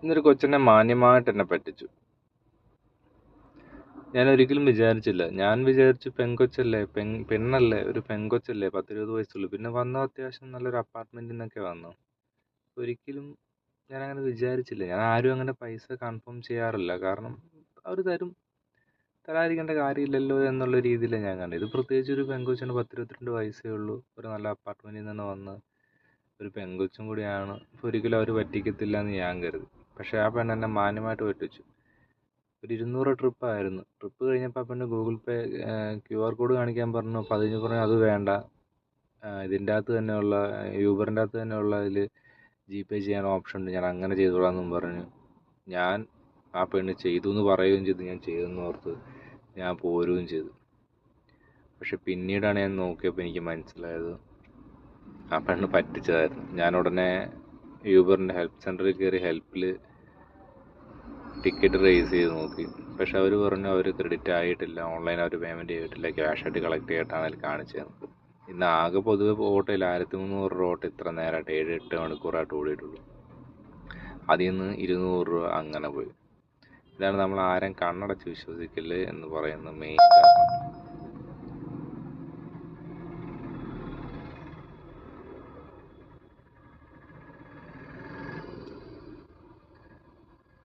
ഇന്നൊരു കൊച്ചെന്നെ മാന്യമായിട്ട് എന്നെ പറ്റിച്ചു. ഞാൻ ഒരിക്കലും വിചാരിച്ചില്ല. ഞാൻ വിചാരിച്ചു പെങ്കൊച്ചല്ലേ, പെണ്ണല്ലേ, ഒരു പെങ്കൊച്ചല്ലേ, 10-20 വയസ്സുള്ളൂ. പിന്നെ വന്ന അത്യാവശ്യം നല്ലൊരു അപ്പാർട്ട്മെൻറ്റിൽ നിന്നൊക്കെ വന്നു. ഒരിക്കലും ഞാനങ്ങനെ വിചാരിച്ചില്ല. ഞാൻ ആരും അങ്ങനെ പൈസ കൺഫേം ചെയ്യാറില്ല. കാരണം അവർ തരാതിരിക്കേണ്ട കാര്യമില്ലല്ലോ എന്നുള്ള രീതിയിലാണ് ഞാൻ കണ്ടത്. ഇത് പ്രത്യേകിച്ച് ഒരു പെങ്കൊച്ചിന് 10-22 വയസ്സേ ഉള്ളൂ. ഒരു നല്ല അപ്പാർട്ട്മെൻറ്റിൽ നിന്ന് വന്ന് ഒരു പെങ്കൊച്ചും കൂടിയാണ്. അപ്പോൾ ഒരിക്കലും അവർ പറ്റിക്കത്തില്ല എന്ന് ഞാൻ കരുതി. പക്ഷേ ആ പെണ്ണ് എന്നെ മാന്യമായിട്ട് പറ്റിച്ചു. ഒരു 200 ട്രിപ്പായിരുന്നു. ട്രിപ്പ് കഴിഞ്ഞപ്പോൾ ആ പെണ്ണ് ഗൂഗിൾ പേ QR കോഡ് കാണിക്കാൻ പറഞ്ഞു. അപ്പോൾ അതിന് പറഞ്ഞു അത് വേണ്ട, ഇതിൻ്റെ അകത്ത് തന്നെയുള്ള യൂബറിൻ്റെ അകത്ത് തന്നെയുള്ള ഇതിൽ GPay ചെയ്യാൻ ഓപ്ഷൻ ഉണ്ട്, ഞാൻ അങ്ങനെ ചെയ്തോളാമെന്നും പറഞ്ഞു. ഞാൻ ആ പെണ്ണ് ചെയ്തു എന്ന് പറയുകയും ചെയ്തു. ഞാൻ ചെയ്തെന്ന് ഓർത്ത് ഞാൻ പോരുകയും ചെയ്തു. പക്ഷെ പിന്നീടാണ് ഞാൻ നോക്കിയപ്പോൾ എനിക്ക് മനസ്സിലായത് ആ പെണ്ണ് പറ്റിച്ചതായിരുന്നു. ഞാൻ ഉടനെ യൂബറിൻ്റെ ഹെൽപ്പ് സെൻറ്ററിൽ കയറി ഹെൽപ്പിൽ ടിക്കറ്റ് റേസ് ചെയ്ത് നോക്കി. പക്ഷെ അവർ പറഞ്ഞു അവർ ക്രെഡിറ്റ് ആയിട്ടില്ല, ഓൺലൈൻ അവർ പേയ്മെൻറ്റ് ചെയ്തിട്ടില്ല, ക്യാഷായിട്ട് കളക്ട് ചെയ്തിട്ടാണ് അതിൽ കാണിച്ചത്. ഇന്ന് ആകെ പൊതുവെ ഓട്ടോയിൽ 1300 രൂപ ഓട്ടോ ഇത്ര നേരമായിട്ട് 7-8 മണിക്കൂറായിട്ട് ഓടിയിട്ടുള്ളൂ. അതിൽ നിന്ന് 200 രൂപ അങ്ങനെ പോയി. ഇതാണ് നമ്മൾ ആരും കണ്ണടച്ച് വിശ്വസിക്കല് എന്ന് പറയുന്ന മെയിൻ കാരണം.